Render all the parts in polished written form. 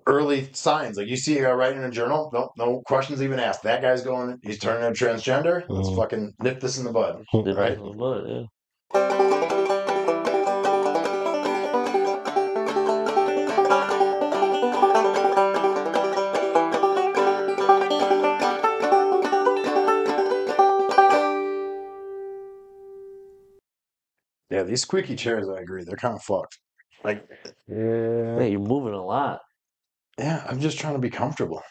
early signs. Like you see a guy writing in a journal, no questions even asked. That guy's going, he's turning a transgender. Let's fucking nip this in the bud, right? Yeah. Yeah, these squeaky chairs, I agree, they're kind of fucked. Like, Yeah, you're moving a lot. yeah, I'm just trying to be comfortable.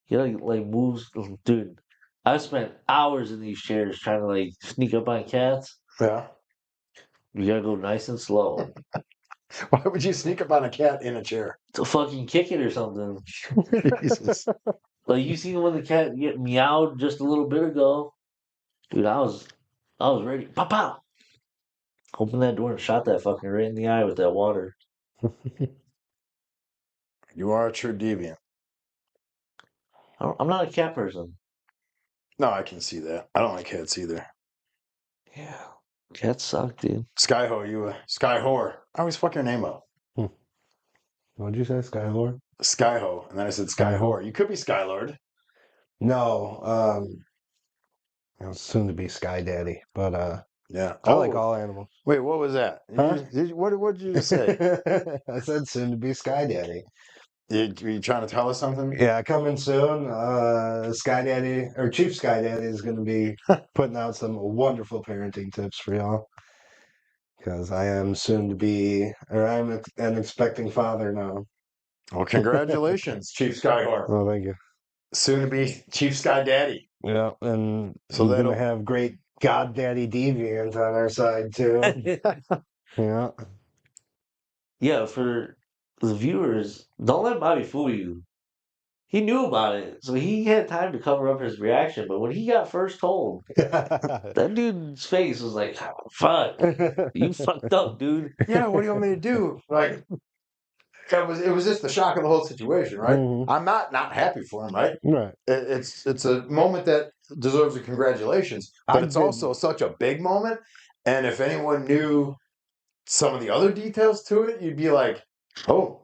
You know, like moves, dude. I've spent hours in these chairs trying to like sneak up on cats. Yeah. You gotta go nice and slow Why would you sneak up on a cat in a chair? to fucking kick it or something. Jesus. Like you seen when the cat get meowed just a little bit ago, dude. I was ready. Pop out. Open that door and shot that fucker right in the eye with that water. You are a true deviant. I'm not a cat person. No, I can see that. I don't like cats either. Yeah, cats suck, dude. Skyho, you a Sky whore. I always fuck your name up. What'd you say, Skylord? Skyho, and then I said Sky whore. You could be Skylord. No, soon to be Skydaddy, but Yeah. I like all animals. Wait, what was that? Huh? What did you just say? I said soon to be Skydaddy. Were you trying to tell us something? Yeah, coming soon. Skydaddy or Chief Skydaddy is going to be putting out some wonderful parenting tips for y'all. Because I am soon to be, or I'm an expecting father now. Well, congratulations, Chief Sky whore. Oh, thank you. Soon to be Chief Sky Daddy. Yeah, and So we're that'll going to have great Goddaddy deviant on our side too. Yeah. Yeah, for the viewers, don't let Bobby fool you. He knew about it, so he had time to cover up his reaction. But when he got first told, that dude's face was like, "Oh, fuck, you fucked up, dude." Yeah, what do you want me to do? Like, it was just the shock of the whole situation, right? Mhm. I'm not happy for him, right? Right. It's a moment that deserves a congratulations, but it's also such a big moment. And if anyone knew some of the other details to it, you'd be like, oh.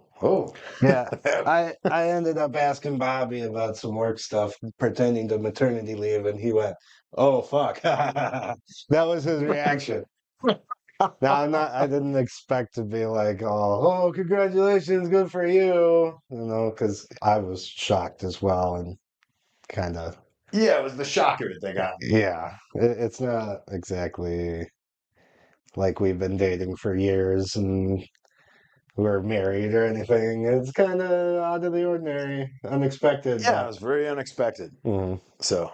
Yeah, I ended up asking Bobby about some work stuff pertaining to maternity leave, and he went, "Oh fuck!" That was his reaction. Now I didn't expect to be like, "Oh, congratulations, good for you," because I was shocked as well and kind of. Yeah, it was the shock of it that got me. Yeah, it's not exactly like we've been dating for years and we're married or anything. It's kind of out of the ordinary, unexpected. Yeah, it was very unexpected. Mhm. So,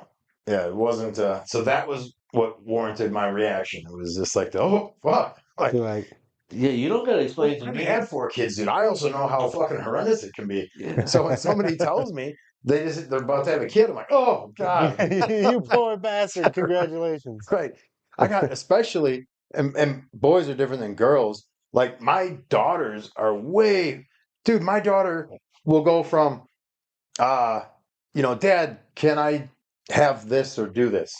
yeah, it wasn't. So that was what warranted my reaction. It was just like, oh fuck, like, yeah, you don't gotta explain it to I me. had 4 kids, dude. I also know how fucking horrendous it can be. Yeah. So when somebody tells me they're about to have a kid, I'm like, oh god, You poor bastard! Congratulations. right? I got especially, and boys are different than girls. Like my daughters are dude. My daughter will go from, Dad, can I have this or do this?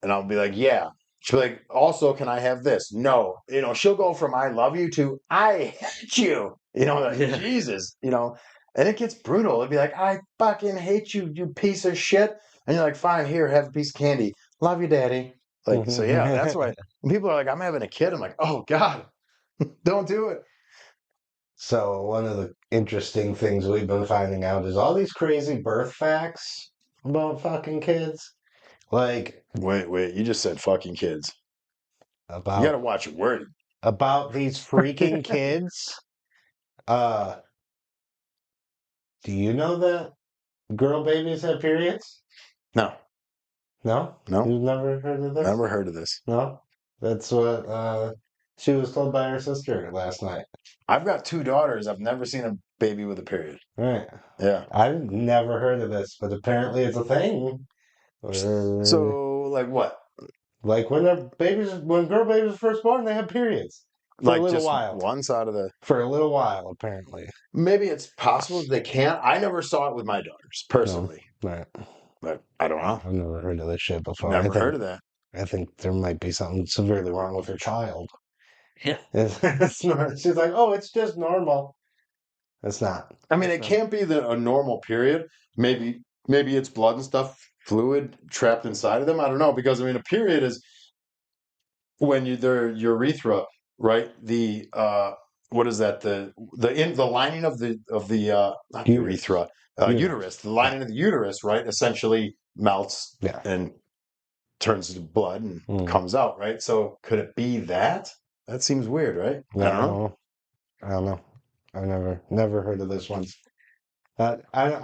And I'll be like, yeah. She'll be like, also, can I have this? No. She'll go from I love you to I hate you. Like, Yeah. Jesus, and it gets brutal. It'd be like, I fucking hate you, you piece of shit. And you're like, fine, here, have a piece of candy. Love you, Daddy. Like, so yeah, that's why when people are like, I'm having a kid, I'm like, oh God, don't do it. So one of the interesting things we've been finding out is all these crazy birth facts about fucking kids. Like, Wait, you just said fucking kids. You gotta watch your wording. About these freaking kids. Do you know that girl babies have periods? No. No? You've never heard of this? Never heard of this. No? That's what she was told by her sister last night. I've got 2 daughters. I've never seen a baby with a period. Right. Yeah. I've never heard of this, but apparently it's a thing. So, like what? Like when girl babies are first born, they have periods. For Like a little just while. one side of the... For a little while, apparently. Maybe it's possible they can't. I never saw it with my daughters, personally. No. Right. But I don't know. I've never heard of this shit before. Never heard of that. I think there might be something severely wrong with her child. Yeah. She's like, oh, it's just normal. It's not. I mean, it can't be a normal period. Maybe it's blood and stuff, fluid trapped inside of them. I don't know, because I mean, a period is when their urethra, right? The what is that? The lining of the not Uterus. urethra, uterus. The lining of the uterus, right? Essentially melts and turns to blood and comes out, right? So could it be that? That seems weird, right? Yeah, I don't know. I don't know. I've never heard of this one. I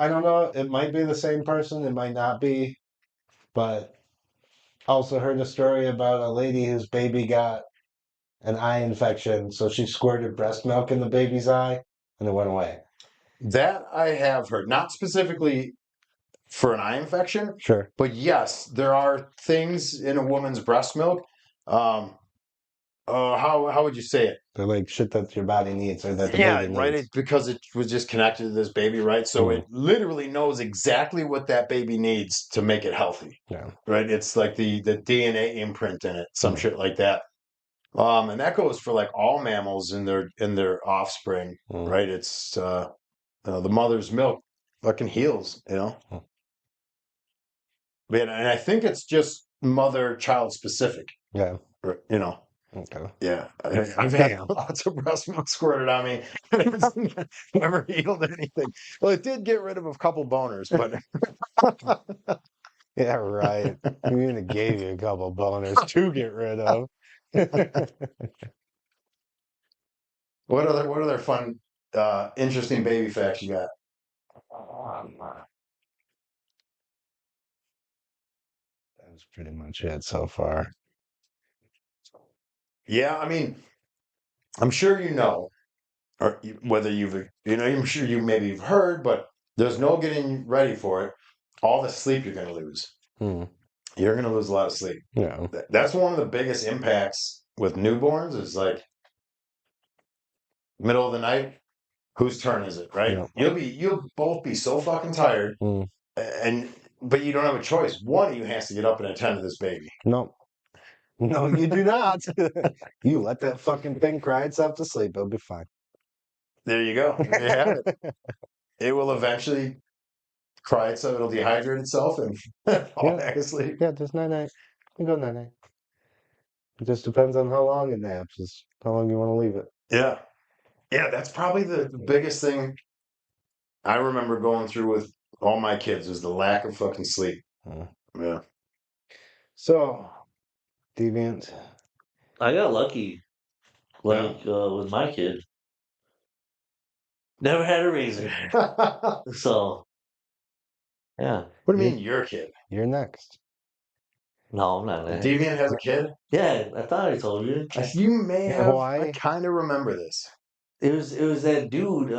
don't know. It might be the same person. It might not be. But also heard a story about a lady whose baby got an eye infection, so she squirted breast milk in the baby's eye, and it went away. That I have heard, not specifically for an eye infection, Sure. but yes, there are things in a woman's breast milk. How would you say it? They're like shit that your body needs or that the Yeah, baby right. needs. Because it was just connected to this baby, right? So it literally knows exactly what that baby needs to make it healthy. Yeah. Right. It's like the DNA imprint in it, some shit like that. And that goes for like all mammals in their offspring, right? It's the mother's milk fucking heals, you know. And I think it's just mother-child specific. Yeah. You know. Okay. Yeah. I've had lots of breast milk squirted on me. It's never healed anything. Well, it did get rid of a couple boners, but Yeah, right. We even gave you a couple boners to get rid of. what other fun, interesting baby facts you got? That's pretty much it so far. Yeah, I mean, I'm sure you know, or whether I'm sure you maybe you've heard, but there's no getting ready for it. All the sleep you're going to lose. You're going to lose a lot of sleep. Yeah. That's one of the biggest impacts with newborns is like middle of the night. Whose turn is it, right? Yeah. You'll both be so fucking tired, but you don't have a choice. One of you has to get up and attend to this baby. No, you do not. You let that fucking thing cry itself to sleep. It'll be fine. There you go. There you have it. It will eventually cry itself. It'll dehydrate itself and fall back asleep. Yeah, just night-night. You go night-night. It just depends on how long it naps. Is how long you want to leave it. Yeah. Yeah, that's probably the biggest thing I remember going through with all my kids is the lack of fucking sleep. Yeah. So, Deviant. I got lucky. With my kid. Never had a razor. So, yeah. What do you mean your kid? You're next. No, I'm not next. Deviant has a kid? Yeah, I thought I told you. You may have. I kind of remember this. It was that dude,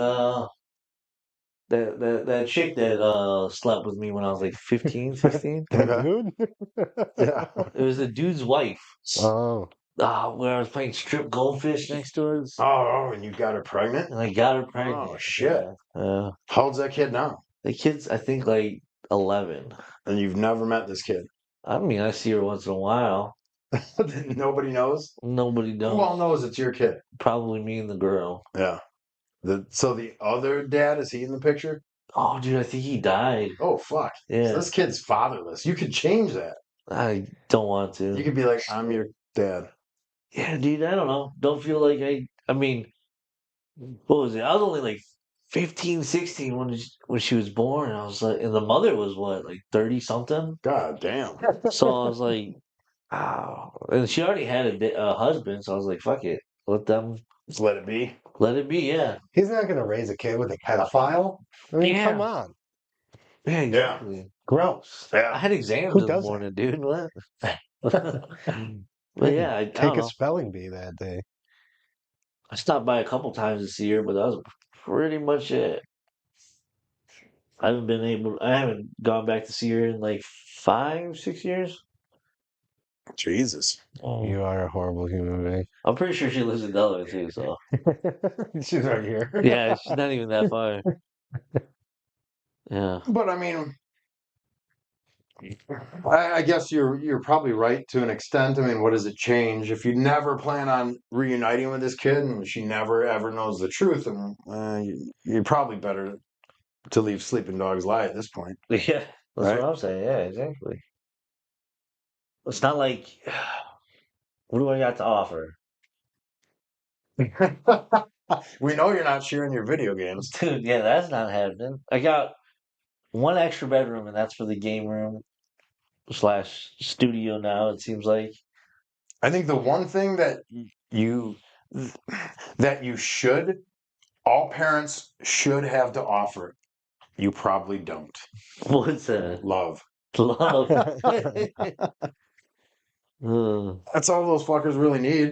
that chick that slept with me when I was like 15, 16. That dude? Yeah. It was the dude's wife. Oh. Where I was playing strip goldfish next to us. Oh, and you got her pregnant? And I got her pregnant. Oh, shit. Yeah. How old's that kid now? The kid's, I think, like 11. And you've never met this kid? I mean, I see her once in a while. Nobody knows? Nobody knows. Who all knows it's your kid? Probably me and the girl. Yeah. So the other dad, is he in the picture? Oh, dude, I think he died. Oh, fuck. Yeah. So this kid's fatherless. You could change that. I don't want to. You could be like, I'm your dad. Yeah, dude, I don't know. Don't feel like I mean, what was it? I was only like 15, 16 when she was born. I was like, and the mother was what, like 30 something? God damn. So I was like, oh. And she already had a husband, so I was like, fuck it. Just let it be. Let it be, yeah. He's not going to raise a kid with a pedophile. I mean, come on. Yeah, exactly. Yeah. Gross. Yeah. I had exams Who in the does morning, dude. What? But yeah, I Take don't a know. spelling bee that day. I stopped by a couple times to see her, but that was pretty much it. I haven't gone back to see her in like 5, 6 years. Jesus. You are a horrible human being. I'm pretty sure she lives in Delaware too, so. She's right here. Yeah, she's not even that far. Yeah. But I mean, I guess you're probably right to an extent. I mean, what does it change if you never plan on reuniting with this kid and she never ever knows the truth? And you're probably better to leave sleeping dogs lie at this point, Yeah, that's right? what I'm saying. Yeah, exactly. It's not like, what do I got to offer? We know you're not sharing your video games. Dude, yeah, that's not happening. I got one extra bedroom, and that's for the game room slash studio now, it seems like. I think the one thing you that you should all parents should have to offer, you probably don't. What's that? Love. Love. That's all those fuckers really need.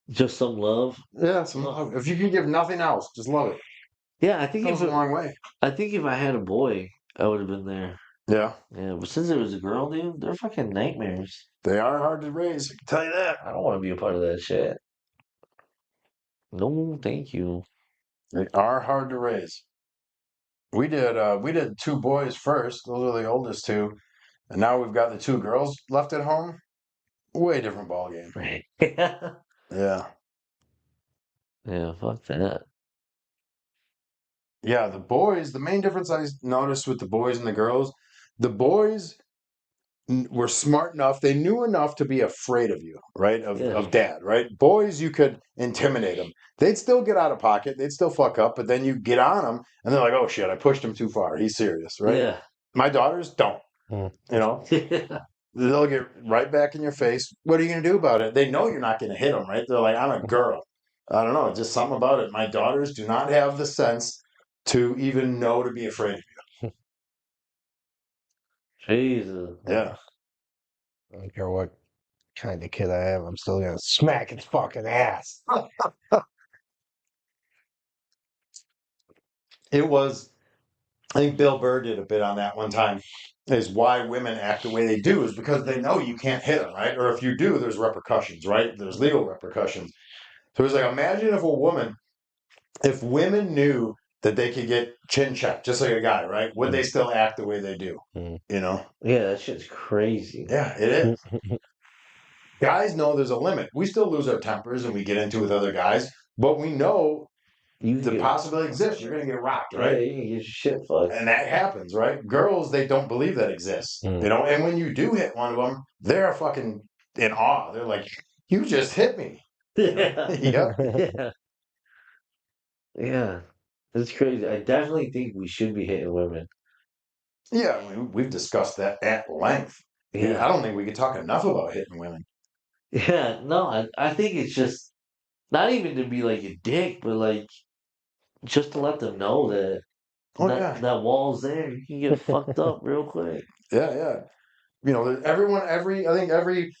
Just some love. Yeah, some love. If you can give nothing else, just love it. Yeah, It goes a long way. I think if I had a boy, I would have been there. Yeah, Yeah, but since it was a girl, dude, they're fucking nightmares. they are hard to raise. I can tell you that. I don't want to be a part of that shit. No, thank you. They are hard to raise. We did two boys first. Those are the oldest two, and now we've got the two girls left at home. Way different ball game. Yeah. Yeah. Yeah, fuck that. Yeah, the boys, the main difference I noticed with the boys and the girls, the boys were smart enough, they knew enough to be afraid of you, right? Yeah. Of dad, right? Boys, you could intimidate them. They'd still get out of pocket, they'd still fuck up, but then you get on them and they're like, oh shit, I pushed him too far. He's serious, right? Yeah. My daughters don't, you know? They'll get right back in your face. What are you going to do about it? They know you're not going to hit them, right? They're like, I'm a girl. I don't know, just something about it. My daughters do not have the sense to even know to be afraid of you. Jesus. Yeah. I don't care what kind of kid I am, I'm still gonna smack its fucking ass. It was, I think Bill Burr did a bit on that one time, is why women act the way they do is because they know you can't hit them, right? Or if you do, there's repercussions, right? There's legal repercussions. So it's like, imagine if women knew that they could get chin checked just like a guy, right? Would they still act the way they do? You know? Yeah, that shit's crazy. Yeah, it is. Guys know there's a limit. We still lose our tempers and we get into it with other guys, but we know the possibility exists. You're going to get rocked, right? Yeah, you can get your shit fucked. And that happens, right? Girls, they don't believe that exists. You know, and when you do hit one of them, they're fucking in awe. They're like, you just hit me. Yeah. Yeah. Yeah. It's crazy. I definitely think we should be hitting women. Yeah, we've discussed that at length. Yeah. I don't think we could talk enough about hitting women. Yeah, no, I think it's just not even to be like a dick, but like just to let them know that that wall's there. You can get fucked up real quick. Yeah. You know, I think every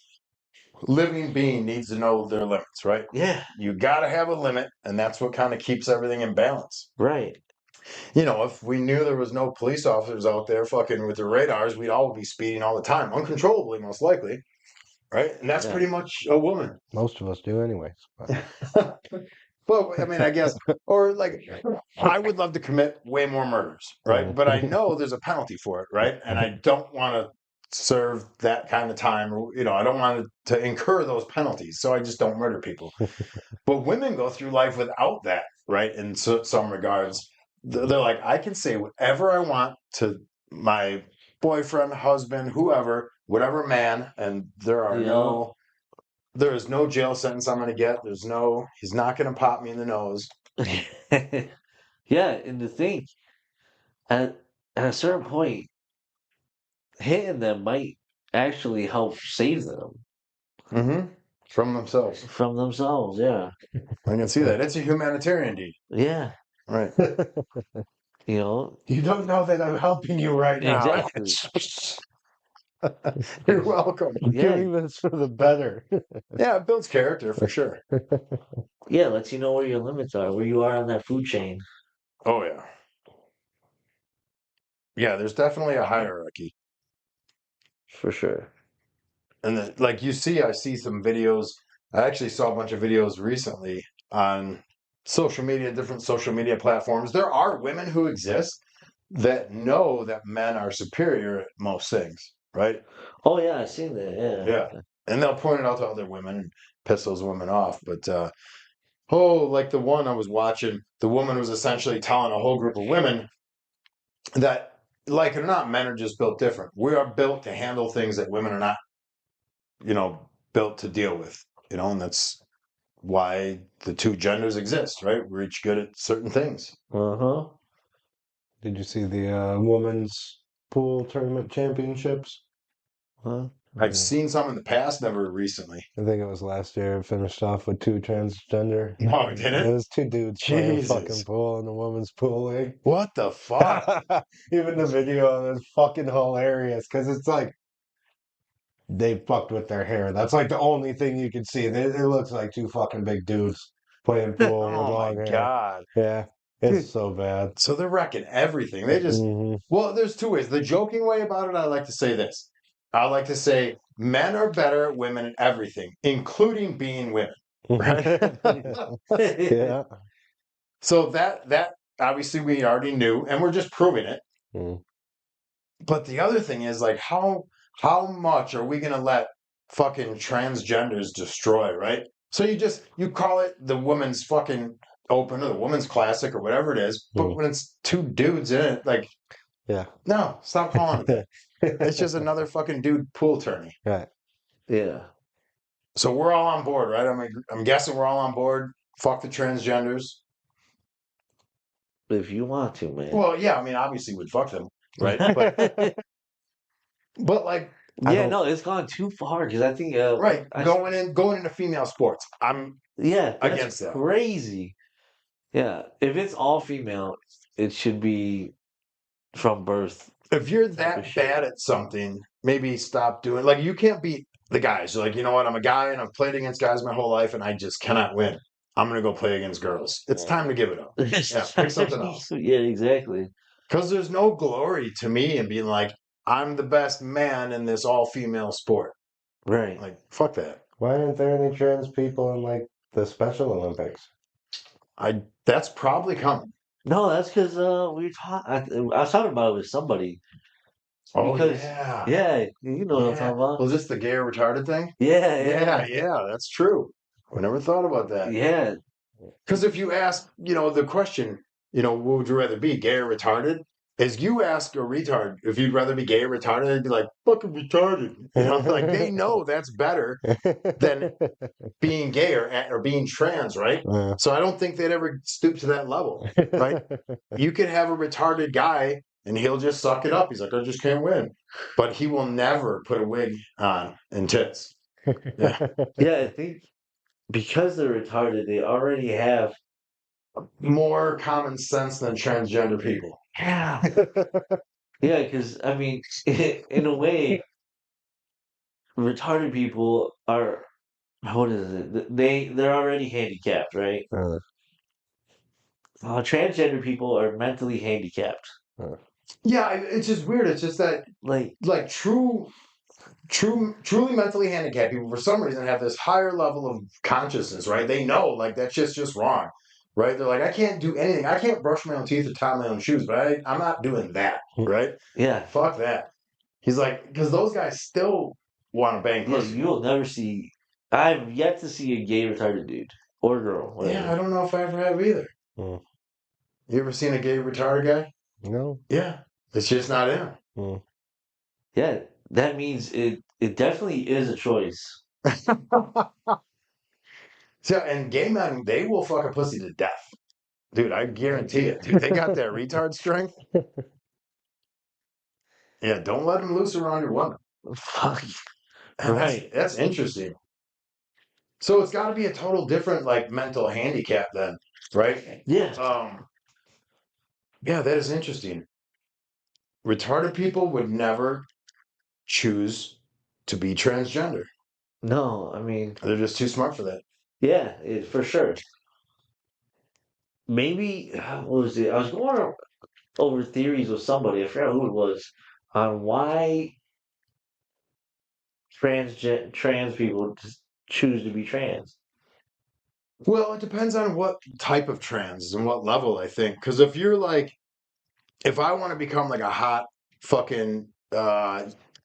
living being needs to know their limits, right? Yeah. You got to have a limit, and that's what kind of keeps everything in balance. Right. You know, if we knew there was no police officers out there fucking with their radars, we'd all be speeding all the time, uncontrollably, most likely. Right? And that's pretty much a woman. Most of us do anyways. But I mean, I guess, or like, I would love to commit way more murders, right? But I know there's a penalty for it, right? And I don't want to serve that kind of time, or, you know, I don't want to incur those penalties. So I just don't murder people. But women go through life without that, right? In some regards, they're like, I can say whatever I want to my boyfriend, husband, whoever, whatever man, and there is no jail sentence I'm going to get. He's not going to pop me in the nose. Yeah, and to think, at a certain point, hitting them might actually help save them. Mm-hmm. From themselves. From themselves, yeah. I can see that. It's a humanitarian deed. Yeah. Right. You know? You don't know that I'm helping you right now. Exactly. You're welcome. Doing this for the better. Yeah, it builds character for sure. Yeah, lets you know where your limits are, where you are on that food chain. Oh, yeah. Yeah, there's definitely a hierarchy. For sure. And like I see some videos. I actually saw a bunch of videos recently on social media, different social media platforms. There are women who exist that know that men are superior at most things. right? Oh yeah, I seen that. Yeah. Yeah. And they'll point it out to other women and piss those women off. But like the one I was watching, the woman was essentially telling a whole group of women that, like it or not, men are just built different. We are built to handle things that women are not, built to deal with. And that's why the two genders exist, right? We're each good at certain things. Uh-huh. Did you see the women's pool tournament championships? Huh? I've seen some in the past, never recently. I think it was last year. It finished off with 2 transgender. No, did It it? was 2 dudes playing Jesus. fucking pool in the women's pool league. What the fuck? Even the video is fucking hilarious because it's like they fucked with their hair. That's like the only thing you can see. It looks like 2 fucking big dudes playing pool with Oh my long hair. God. Yeah, it's so bad. So they're wrecking everything. They just, well, there's 2 ways. The joking way about it, I like to say this. I like to say men are better at women at everything, including being women. Right? Yeah. So that obviously we already knew, and we're just proving it. But the other thing is, like, how much are we gonna let fucking transgenders destroy, right? So you call it the women's fucking open or the women's classic or whatever it is, but when it's 2 dudes in it, like, Yeah. no, stop calling it that. It's just another fucking dude pool tourney. Right. Yeah. So we're all on board, right? I'm guessing we're all on board. Fuck the transgenders. If you want to, man. Well, yeah, I mean, obviously we'd fuck them, right? But like, yeah, no, it's gone too far because I think right, going into female sports, I'm that's against that. crazy. Yeah, if it's all female, it should be from birth. If you're that bad at something, maybe stop doing. Like, you can't beat the guys. You're like, you know what? I'm a guy and I've played against guys my whole life, and I just cannot win. I'm gonna go play against girls. It's time to give it up. Yeah, pick something else. Yeah, exactly. Because there's no glory to me in being like, I'm the best man in this all-female sport. Right. Like, fuck that. Why aren't there any trans people in like the Special Olympics? That's probably coming. No, that's because we were talking. I was talking about it with somebody. Oh, Because, yeah. Yeah, you know what I'm talking about. Was this the gay or retarded thing? Yeah, That's true. I never thought about that. Yeah. Because if you ask, the question, what would you rather be, gay or retarded? As you ask a retard if you'd rather be gay or retarded, they'd be like, fucking retarded. Like, they know that's better than being gay or being trans, right? So I don't think they'd ever stoop to that level, right? You could have a retarded guy and he'll just suck it up. He's like, I just can't win. But he will never put a wig on and tits. Yeah. Yeah, I think because they're retarded, they already have more common sense than transgender people. Yeah. Yeah, because I mean, in a way, retarded people are what is it? They're already handicapped, right? Transgender people are mentally handicapped. Yeah, it's just weird. It's just that like truly mentally handicapped people for some reason have this higher level of consciousness, right? They know like that shit's just wrong. Right? They're like, I can't do anything. I can't brush my own teeth or tie my own shoes, but I'm not doing that. Right? Yeah. Fuck that. He's like, because those guys still want to bang pussy. You'll never see. I've yet to see a gay retarded dude or girl. Whatever. Yeah, I don't know if I ever have either. You ever seen a gay retarded guy? No. Yeah. It's just not him. Yeah, that means it definitely is a choice. So, and gay men, they will fuck a pussy to death. Dude, I guarantee it. Dude, they got that retard strength. Yeah, don't let them loose around your woman. Fuck. Right. That's interesting. So it's got to be a total different, like, mental handicap then, right? Yeah. Yeah, that is interesting. Retarded people would never choose to be transgender. No, I mean, they're just too smart for that. Yeah, for sure. Maybe what was it? I was going over theories with somebody. I forgot who it was on why trans people just choose to be trans. Well, it depends on what type of trans and what level, I think. Because if you're like, if I want to become like a hot fucking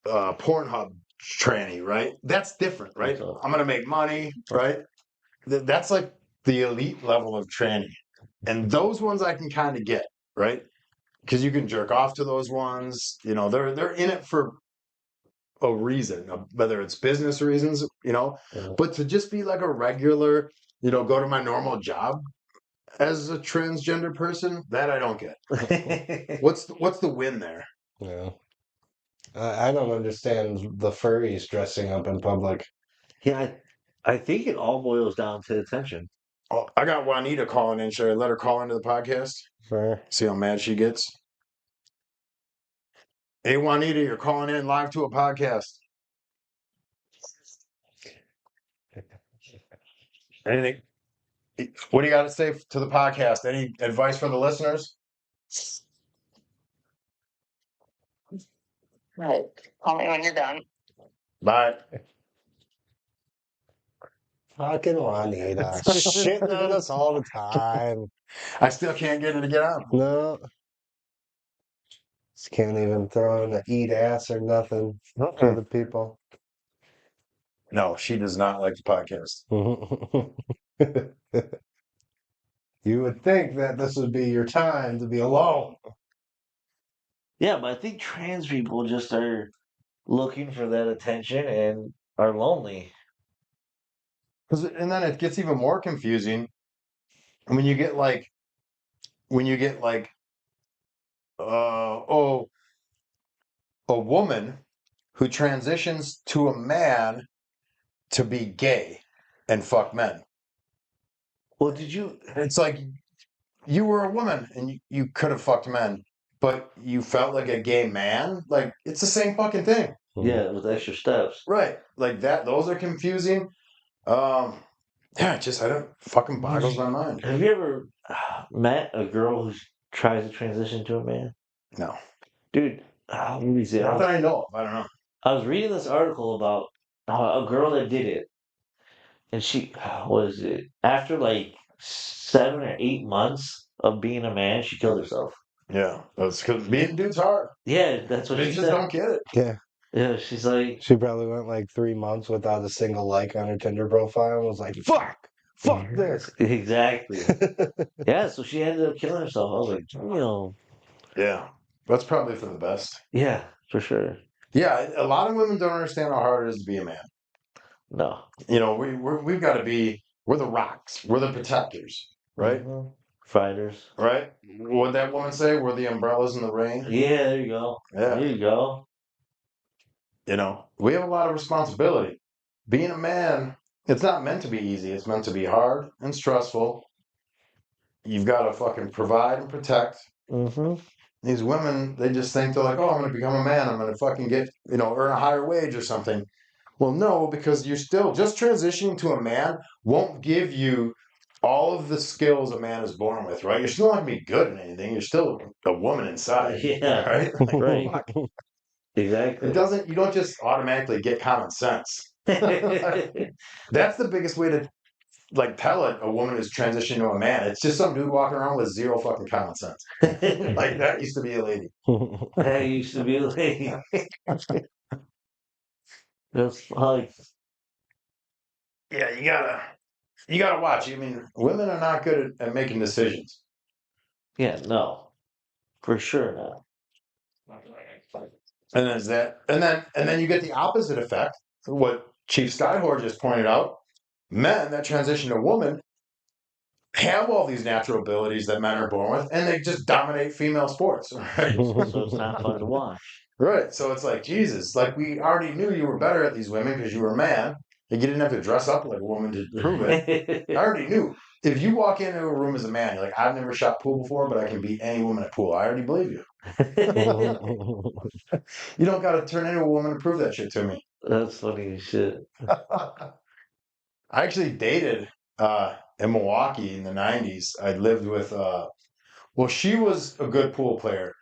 Pornhub tranny, right? That's different, right? So- I'm gonna make money, right? That's like the elite level of tranny, and those ones I can kind of get, right? Because you can jerk off to those ones. You know, they're in it for a reason, whether it's business reasons, you know. Yeah. But to just be like a regular, you know, go to my normal job as a transgender person, that I don't get. What's the win there? Yeah. I don't understand the furries dressing up in public. Yeah, I think it all boils down to attention. Oh, I got Juanita calling in. Should I let her call into the podcast? Fur. See how mad she gets. Hey, Juanita, you're calling in live to a podcast. Anything? What do you got to say to the podcast? Any advice for the listeners? Right. Call me when you're done. Bye. Fucking Juanita. Shitting on us all the time. I still can't get her to get on. No. Just can't even throw in a eat ass or nothing for the people. No, she does not like the podcast. You would think that this would be your time to be alone. Yeah, but I think trans people just are looking for that attention and are lonely. And then it gets even more confusing when you get like, a woman who transitions to a man to be gay and fuck men. Well, did you? It's like you were a woman and you could have fucked men, but you felt like a gay man. Like it's the same fucking thing, Yeah, with extra steps. right? Like that. Those are confusing. Yeah, it just I don't fucking boggles my mind. Have you ever met a girl who tries to transition to a man? No, Dude, let me see. not that I know of. I don't know. I was reading this article about a girl that did it, and she was it after like 7 or 8 months of being a man, she killed herself. Yeah, that's because being dude's hard. Yeah, that's what They she just said. don't get it. Yeah. Yeah, she's like, She probably went like 3 months without a single like on her Tinder profile and was like, fuck this. exactly. Yeah, so she ended up killing herself. I was like, Yeah, that's probably for the best. yeah, for sure. Yeah, a lot of women don't understand how hard it is to be a man. No. You know, we've got to be. We're the rocks. We're the protectors, right? Mhm. Fighters. Right? What'd that woman say? We're the umbrellas in the rain. Yeah, there you go. Yeah. There you go. You know, we have a lot of responsibility. Being a man, it's not meant to be easy. It's meant to be hard and stressful. You've got to fucking provide and protect. Mm-hmm. These women, they just think they're like, oh, I'm going to become a man. I'm going to fucking get, earn a higher wage or something. Well, no, because you're still just transitioning to a man won't give you all of the skills a man is born with, right? You're still not going to be good at anything. You're still a woman inside. Yeah, right? right. Fuck. Exactly. You don't just automatically get common sense. That's the biggest way to tell it a woman is transitioning to a man. It's just some dude walking around with zero fucking common sense. Like that used to be a lady. That used to be a lady. That's like, Yeah, you gotta watch. I mean, women are not good at making decisions. yeah, no, for sure not. And there's that, and then you get the opposite effect. What Chief Skyhor just pointed out: men that transition to woman have all these natural abilities that men are born with, and they just dominate female sports. Right? So it's not fun to watch. Right. So it's like Jesus. Like we already knew you were better at these women because you were a man. Like you didn't have to dress up like a woman to prove it. I already knew. If you walk into a room as a man, you're like, I've never shot pool before, but I can beat any woman at pool. I already believe you. You don't got to turn into a woman to prove that shit to me. That's funny as shit. I actually dated in Milwaukee in the 90s. I lived with, she was a good pool player.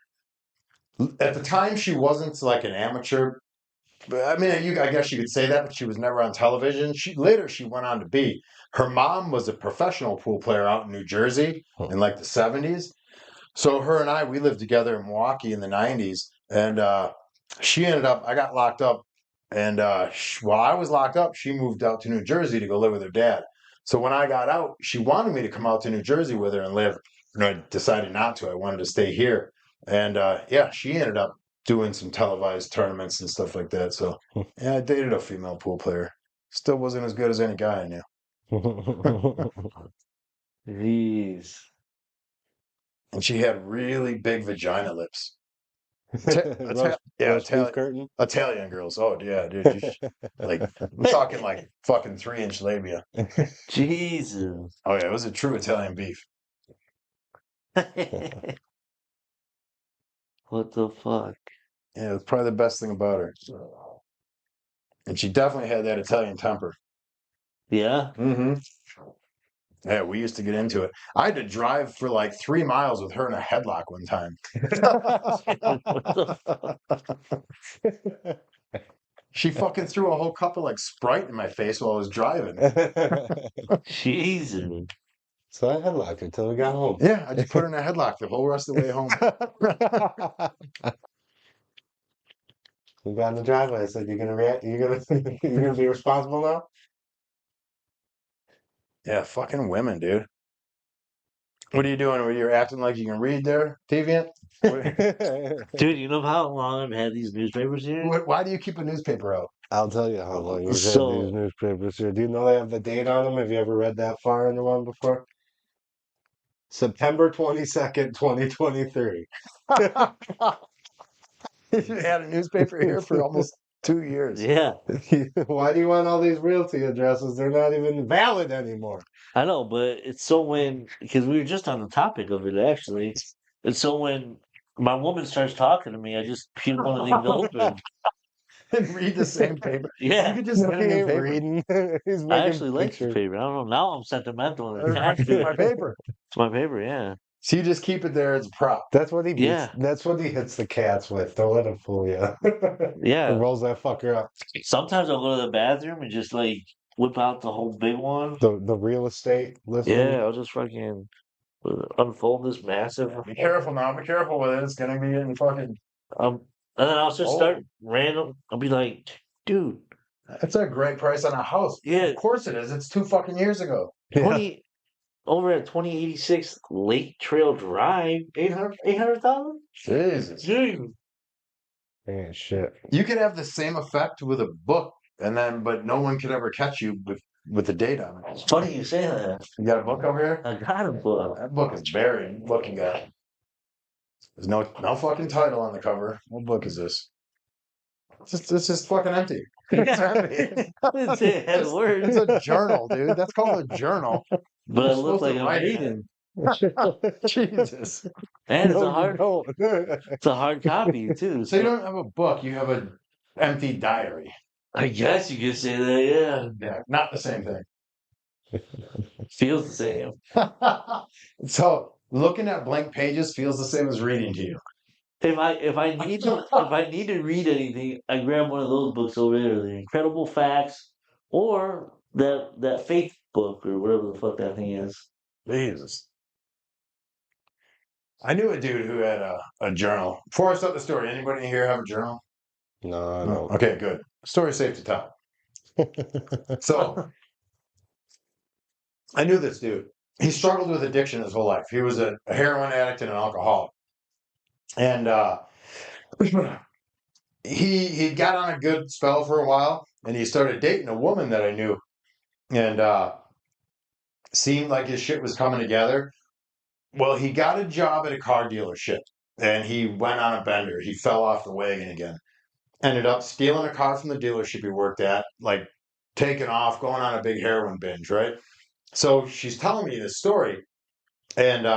At the time, she wasn't like an amateur. I mean, I guess you could say that, but she was never on television. Later she went on to be. Her mom was a professional pool player out in New Jersey in like the 70s. So her and we lived together in Milwaukee in the 90s. And she ended up, I got locked up. And while I was locked up, she moved out to New Jersey to go live with her dad. So when I got out, she wanted me to come out to New Jersey with her and live. And I decided not to. I wanted to stay here. And yeah, she ended up doing some televised tournaments and stuff like that. So yeah, I dated a female pool player. Still wasn't as good as any guy I knew. Jeez. And she had really big vagina lips. Roast beef curtain. Italian girls. Oh yeah, dude. Like I'm talking like fucking 3-inch labia. Jesus. Oh yeah, it was a true Italian beef. What the fuck? Yeah, it was probably the best thing about her. And she definitely had that Italian temper. Yeah. Mm-hmm. Yeah, we used to get into it. I had to drive for like 3 miles with her in a headlock one time. She fucking threw a whole cup of like Sprite in my face while I was driving. Jesus. So I headlocked her until we got home. Yeah, I just put her in a headlock the whole rest of the way home. We got in the driveway. I said, "You're gonna be responsible now." Yeah, fucking women, dude. What are you doing? Were you acting like you can read there, Deviant? Dude, you know how long I've had these newspapers here? Why do you keep a newspaper out? I'll tell you how long you've had So- these newspapers here. Do you know they have the date on them? Have you ever read that far into one before? September 22nd, 2023. You had a newspaper here for almost 2 years. Yeah. Why do you want all these realty addresses? They're not even valid anymore. I know, but it's so because we were just on the topic of it actually. And so when my woman starts talking to me, I just peel one of these open. And read the same paper. You Yeah. could just get a He new ain't paper. reading. He's I making actually like the pictures. paper. I don't know. Now I'm sentimental and It's attached to my it. paper. It's my paper, yeah. So you just keep it there as a prop. That's what he beats. Yeah. That's what he hits the cats with. Don't let him fool you. Yeah. He rolls that fucker up. Sometimes I'll go to the bathroom and just like whip out the whole big one. The real estate listing. Yeah, I'll just fucking unfold this massive. Be careful now. Be careful with it. It's gonna be in fucking. And then I'll just start random. I'll be like, dude, That's a great price on a house. yeah, Of course it is. It's 2 fucking years ago. 20 over at 2086 Lake Trail Drive, 800,000. Jesus. Dude, Man, shit. You could have the same effect with a book, but no one could ever catch you with the date on it. it's funny you say that. You got a book over here? I got a book. That book is buried. What book you got? There's no fucking title on the cover. What book is this? It's just fucking empty. It's empty. I didn't say it had words, It's a journal, dude. That's called a journal. but You're it looked supposed to like I'm write it. reading. Jesus. And No, you don't. it's a hard copy too. So you don't have a book, you have an empty diary. I guess you could say that. Yeah, Yeah, not the same thing. feels the same. So looking at blank pages feels the same as reading to you. If I need to read anything, I grab one of those books over there, The Incredible Facts, or that faith book or whatever the fuck that thing is. Jesus. I knew a dude who had a journal. Before I start the story, anybody here have a journal? No, no. Okay, good. Story safe to tell. So I knew this dude. He struggled with addiction his whole life. He was a heroin addict and an alcoholic. And he got on a good spell for a while, and he started dating a woman that I knew. And seemed like his shit was coming together. Well, he got a job at a car dealership, and he went on a bender. He fell off the wagon again. Ended up stealing a car from the dealership he worked at, like taking off, going on a big heroin binge, right? So she's telling me this story, and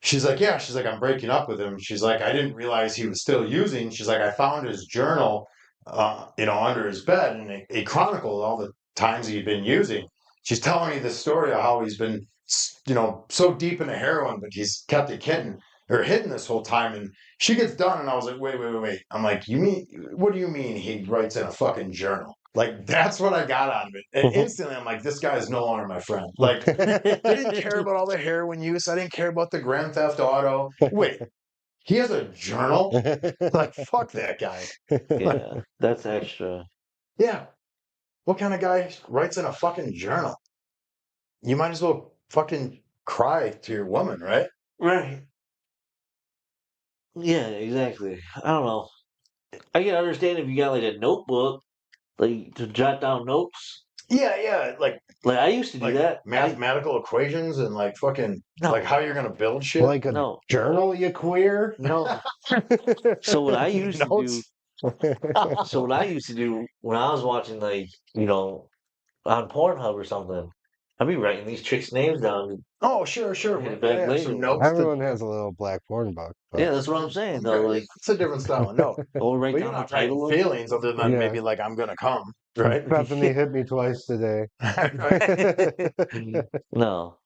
she's like, I'm breaking up with him. She's like, I didn't realize he was still using. She's like, I found his journal, under his bed, and he chronicled all the times he'd been using. She's telling me this story of how he's been, so deep into heroin, but he's kept it hidden this whole time. And she gets done, and I was like, wait. I'm like, what do you mean he writes in a fucking journal? Like, that's what I got out of it. And instantly, I'm like, this guy is no longer my friend. Like, I didn't care about all the heroin use. I didn't care about the Grand Theft Auto. Wait, He has a journal? Like, fuck that guy. Yeah, that's extra. Yeah. What kind of guy writes in a fucking journal? You might as well fucking cry to your woman, right? Right. Yeah, exactly. I don't know. I can understand if you got like a notebook, like to jot down notes. Yeah. Like I used to do that. mathematical equations and like fucking like how you're gonna build shit. Like a No, journal, you queer? no. So what I used to do. Notes. So what I used to do when I was watching like on Pornhub or something, I'd be writing these chicks' names down. Oh, sure. Yeah, back later. Some notes. Everyone has a little black porn book. Yeah, that's what I'm saying though. Like, It's a different style of note. or write But down you're the not writing title of it. feelings other than Yeah. maybe like I'm gonna come, right? Bethany hit me twice today. No.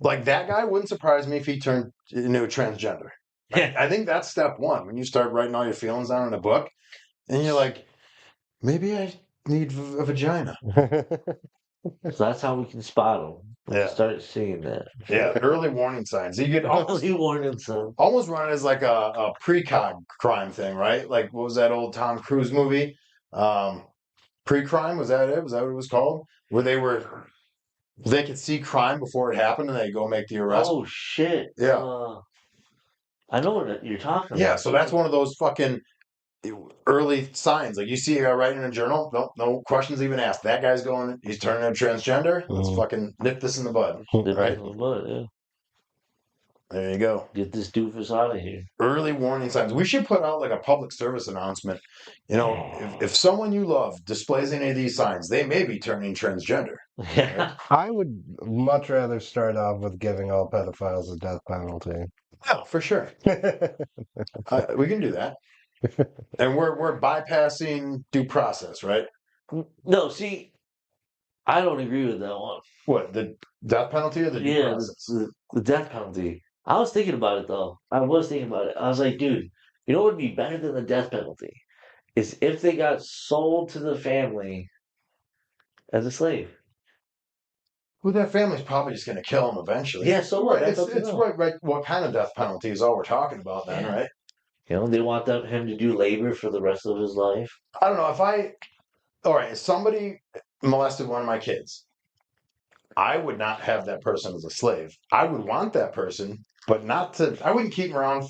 Like that guy wouldn't surprise me if he turned into a transgender. Yeah. I think that's step one when you start writing all your feelings down in a book, and you're like, maybe I need a vagina. So that's how we can spot them. Yeah. Start seeing that. Yeah, early warning signs. You get almost Early warning signs. almost run as like a precog crime thing, right? Like what was that old Tom Cruise movie? Pre-crime, was that it? Was that what it was called? Where they could see crime before it happened and they go make the arrest. Oh shit. Yeah. I know what you're talking about. Yeah, so that's one of those fucking early signs. Like you see a guy writing in a journal, no questions even asked. That guy's he's turning a transgender. Let's fucking nip this in the bud. Right? Yeah. There you go. Get this doofus out of here. Early warning signs. We should put out like a public service announcement. If someone you love displays any of these signs, they may be turning transgender. Yeah. I would much rather start off with giving all pedophiles a death penalty. Oh, for sure. We can do that. And we're bypassing due process, right? No, see, I don't agree with that one. What, the death penalty or the due Yeah, process? the death penalty. I was thinking about it though. I was thinking about it. I was like, dude, you know what would be better than the death penalty? Is if they got sold to the family as a slave. Well, that family's probably just going to kill him eventually. Yeah, so what? It's right. What kind of death penalty is all we're talking about then, Yeah. right? They want him to do labor for the rest of his life. I don't know if somebody molested one of my kids, I would not have that person as a slave. I would want that person, but I wouldn't keep him around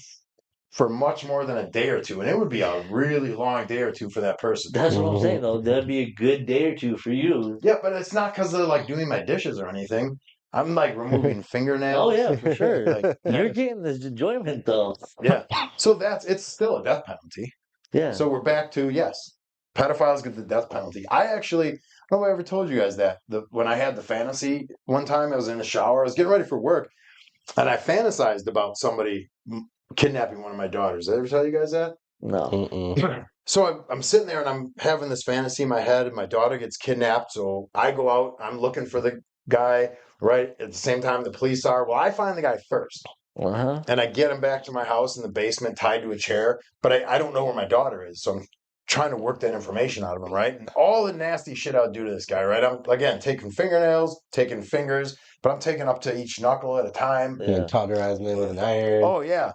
for much more than a day or two. And it would be a really long day or two for that person. That's what I'm saying, though. That'd be a good day or two for you. Yeah, but it's not because they're like doing my dishes or anything. I'm like removing fingernails. Oh, yeah, for sure. You're getting this enjoyment, though. Yeah. So it's still a death penalty. Yeah. So we're back to, yes, pedophiles get the death penalty. I don't know if I ever told you guys that. When I had the fantasy one time, I was in the shower, I was getting ready for work, and I fantasized about somebody kidnapping one of my daughters. Did I ever tell you guys that? No. So I'm sitting there and I'm having this fantasy in my head, and my daughter gets kidnapped. So I go out, I'm looking for the guy, right? At the same time, the police are. Well, I find the guy first. Uh-huh. And I get him back to my house in the basement, tied to a chair, but I don't know where my daughter is. So I'm trying to work that information out of him, right? And all the nasty shit I would do to this guy, right? I'm, again, taking fingernails, taking fingers, but I'm taking up to each knuckle at a time. Yeah. Cauterizing it with an iron. Oh, yeah.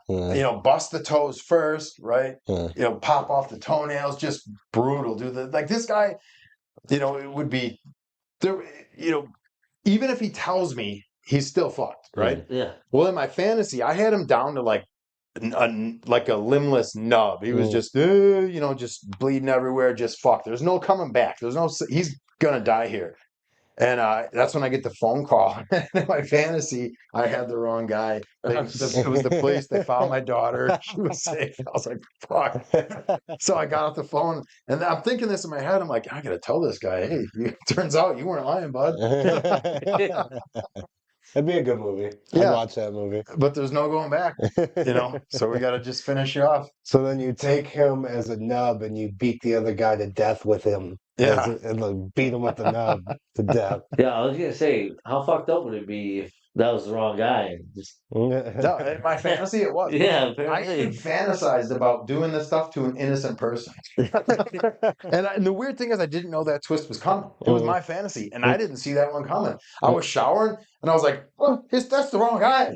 Bust the toes first, right? Pop off the toenails, just brutal. Like this guy, it would be, even if he tells me, he's still fucked, right? Yeah. Well, in my fantasy, I had him down to like a limbless nub. He was just, just bleeding everywhere, just fucked. There's no coming back. He's gonna die here. And that's when I get the phone call. In my fantasy, I had the wrong guy. It was the police. They found my daughter. She was safe. I was like, fuck. So I got off the phone, and I'm thinking this in my head. I'm like, I gotta tell this guy, hey, turns out you weren't lying, bud. That'd be a good movie. Yeah. I'd watch that movie. But there's no going back, so we got to just finish you off. So then you take him as a nub and you beat the other guy to death with him. Yeah. And like, beat him with the nub to death. Yeah, I was going to say, how fucked up would it be if that was the wrong guy? No, in my fantasy, it was. Yeah, I apparently. even fantasized about doing this stuff to an innocent person. And the weird thing is, I didn't know that twist was coming. It was my fantasy, and I didn't see that one coming. I was showering, and I was like, oh, that's the wrong guy.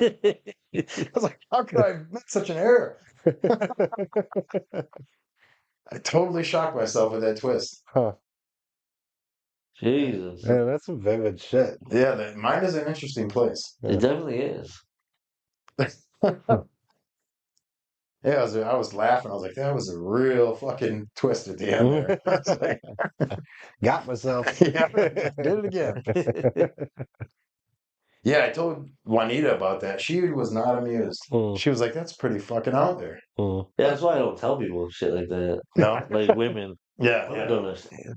I was like, how could I have made such an error? I totally shocked myself with that twist. Huh. Jesus. Yeah, that's some vivid shit. Yeah, mine is an interesting place. It definitely is. Yeah, I was laughing. I was like, that was a real fucking twist at the end there. I was like, Got myself. yeah, did it again. Yeah, I told Juanita about that. She was not amused. She was like, that's pretty fucking out there. Yeah, that's why I don't tell people shit like that. No? Like women Yeah, don't yeah. understand.